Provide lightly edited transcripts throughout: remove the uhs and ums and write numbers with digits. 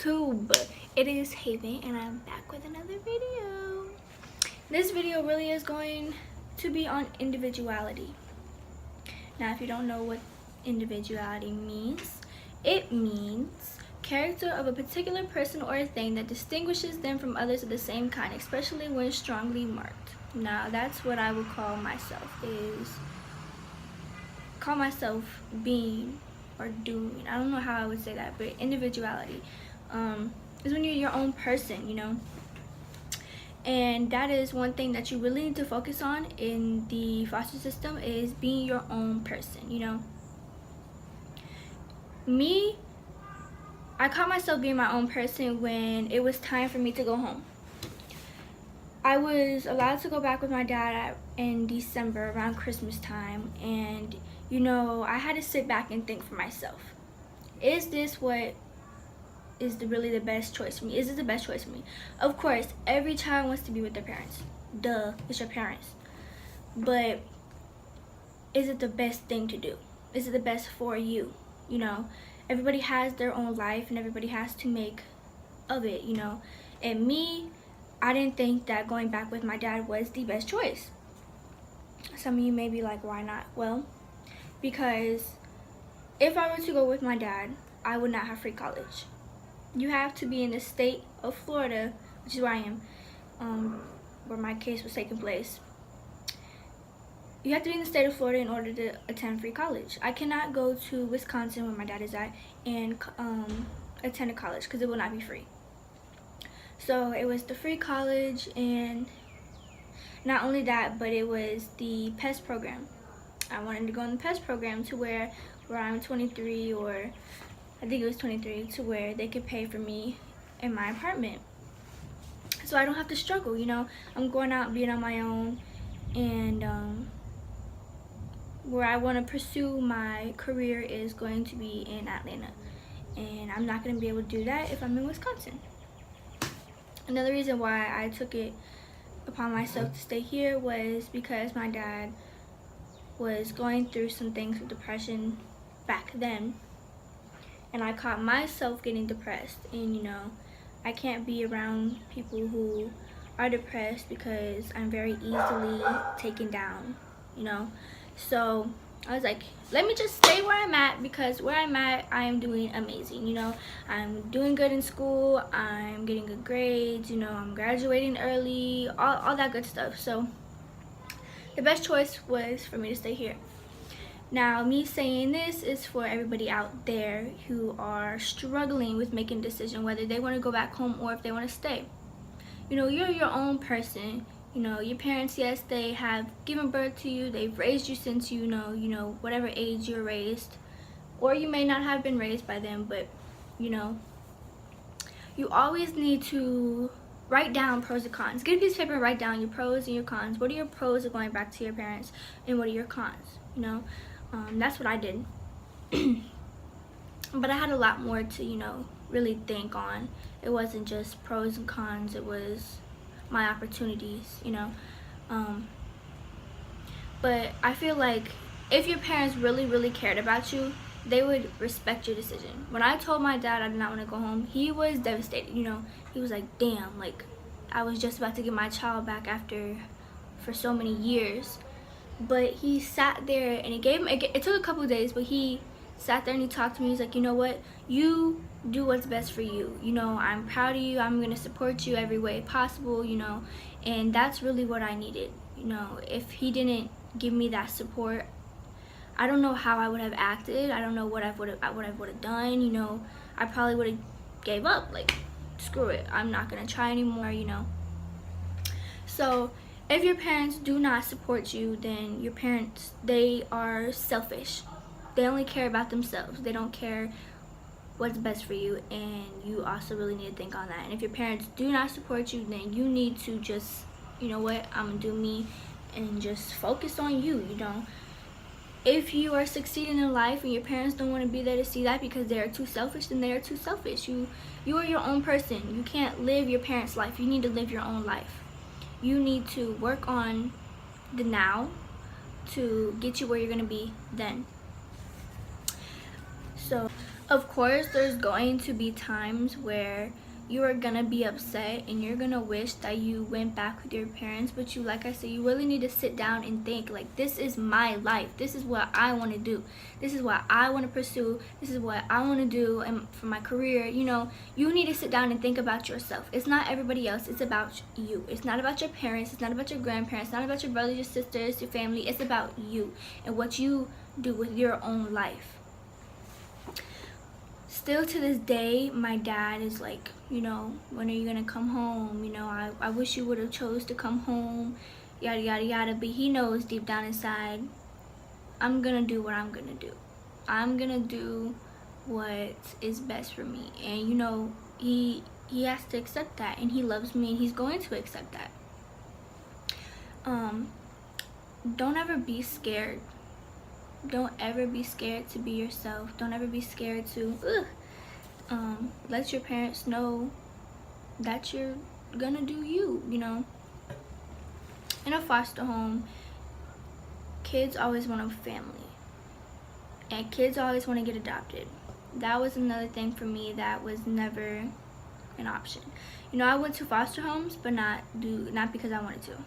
YouTube. It is Haven and I'm back with another video. This video really is going to be on individuality. Now if you don't know what individuality means, it means character of a particular person or a thing that distinguishes them from others of the same kind, especially when strongly marked. Now that's what I would call myself, being or doing. I don't know how I would say that, but individuality is when you're your own person, you know. And that is one thing that you really need to focus on in the foster system, is being your own person, you know. I caught myself being my own person when it was time for me to go home. I was allowed to go back with my dad in December around Christmas time, and you know, I had to sit back and think for myself. Is this what is really the best choice for me? Is it the best choice for me? Of course, every child wants to be with their parents. Duh, it's your parents. But is it the best thing to do? Is it the best for you? You know, everybody has their own life and everybody has to make of it, you know. And me, I didn't think that going back with my dad was the best choice. Some of you may be like, why not? Well, because if I were to go with my dad, I would not have free college. You have to be in the state of Florida, which is where I am, where my case was taking place. You have to be in the state of Florida in order to attend free college. I cannot go to Wisconsin, where my dad is at, and attend a college because it will not be free. So it was the free college, and not only that, but it was the PES program. I wanted to go in the PES program to where I'm 23, or I think it was 23, to where they could pay for me in my apartment. So I don't have to struggle, you know. I'm going out being on my own, and where I want to pursue my career is going to be in Atlanta. And I'm not going to be able to do that if I'm in Wisconsin. Another reason why I took it upon myself to stay here was because my dad was going through some things with depression back then, and I caught myself getting depressed. And you know, I can't be around people who are depressed because I'm very easily taken down, you know. So I was like, let me just stay where I'm at, because where I'm at, I am doing amazing, you know. I'm doing good in school, I'm getting good grades, you know, I'm graduating early, all that good stuff. So the best choice was for me to stay here. Now, me saying this is for everybody out there who are struggling with making a decision whether they want to go back home or if they want to stay. You know, you're your own person. You know, your parents, yes, they have given birth to you. They've raised you since you know, whatever age you're raised. Or you may not have been raised by them, but, you know, you always need to write down pros and cons. Get a piece of paper and write down your pros and your cons. What are your pros of going back to your parents, and what are your cons, you know? That's what I did. But I had a lot more to, you know, really think on. It wasn't just pros and cons. It was my opportunities, you know. But I feel like if your parents really cared about you, they would respect your decision. When I told my dad I did not want to go home, he was devastated, you know. He was like, damn, like, I was just about to get my child back for so many years. But he sat there, and it took a couple of days, but he sat there and he talked to me. He's like, you know what, you do what's best for you, you know. I'm proud of you, I'm gonna support you every way possible, you know. And that's really what I needed, you know. If he didn't give me that support, I don't know how I would have acted. I don't know what I would have done, you know. I probably would have gave up, like, screw it, I'm not gonna try anymore, you know. So if your parents do not support you, then your parents, they are selfish. They only care about themselves. They don't care what's best for you, and you also really need to think on that. And if your parents do not support you, then you need to just, you know what, I'm gonna do me and just focus on you, you know. If you are succeeding in life and your parents don't want to be there to see that because they are too selfish, then they are too selfish. You are your own person. You can't live your parents' life. You need to live your own life. You need to work on the now to get you where you're going to be then. So Of course, there's going to be times where you are gonna be upset and you're gonna wish that you went back with your parents, but you, like I said, you really need to sit down and think, like, this is my life, this is what I want to do, this is what I want to pursue, this is what I want to do, and for my career, you know, you need to sit down and think about yourself. It's not everybody else, it's about you. It's not about your parents, it's not about your grandparents, it's not about your brothers, your sisters, your family. It's about you and what you do with your own life. Still to this day, my dad is like, you know, when are you gonna come home? You know, I wish you would have chose to come home, yada yada yada. But he knows deep down inside, I'm gonna do what I'm gonna do. I'm gonna do what is best for me. And you know, he has to accept that, and he loves me, and he's going to accept that. Don't ever be scared. Don't ever be scared to be yourself. Don't ever be scared to let your parents know that you're gonna do you, you know. In a foster home, kids always want a family, and kids always want to get adopted. That was another thing for me that was never an option. You know, I went to foster homes, but not because I wanted to.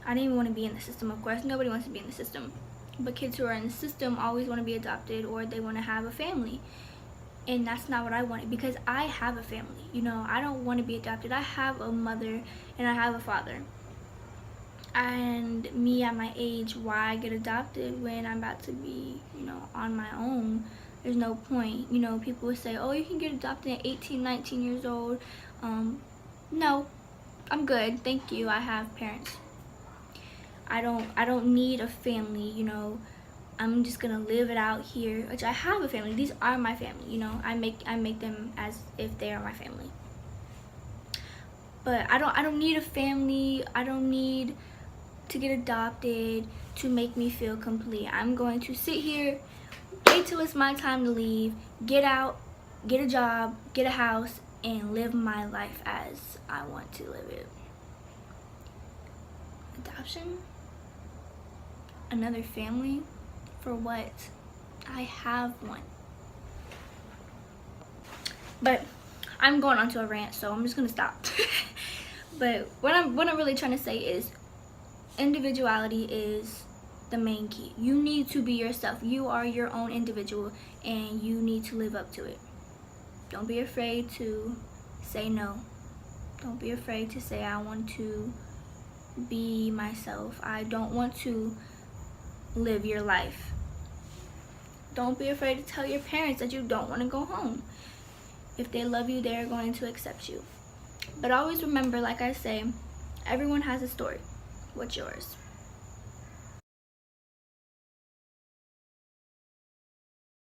I didn't even want to be in the system. Of course, nobody wants to be in the system. But kids who are in the system always want to be adopted, or they want to have a family. And that's not what I wanted, because I have a family. You know, I don't want to be adopted. I have a mother and I have a father. And me at my age, why get adopted when I'm about to be, you know, on my own? There's no point. You know, people would say, oh, you can get adopted at 18, 19 years old. No, I'm good. Thank you. I have parents. I don't need a family, you know. I'm just gonna live it out here, which I have a family. These are my family, you know. I make them as if they are my family. But I don't need a family. I don't need to get adopted to make me feel complete. I'm going to sit here, wait till it's my time to leave, get out, get a job, get a house, and live my life as I want to live it. Adoption? Another family? For what? I have one. But I'm going on to a rant, so I'm just gonna stop. But what I'm really trying to say is, individuality is the main key. You need to be yourself. You are your own individual, and you need to live up to it. Don't be afraid to say no. Don't be afraid to say, I want to be myself. I don't want to live your life. Don't be afraid to tell your parents that you don't want to go home. If they love you, they're going to accept you. But always remember, like I say, everyone has a story. What's yours?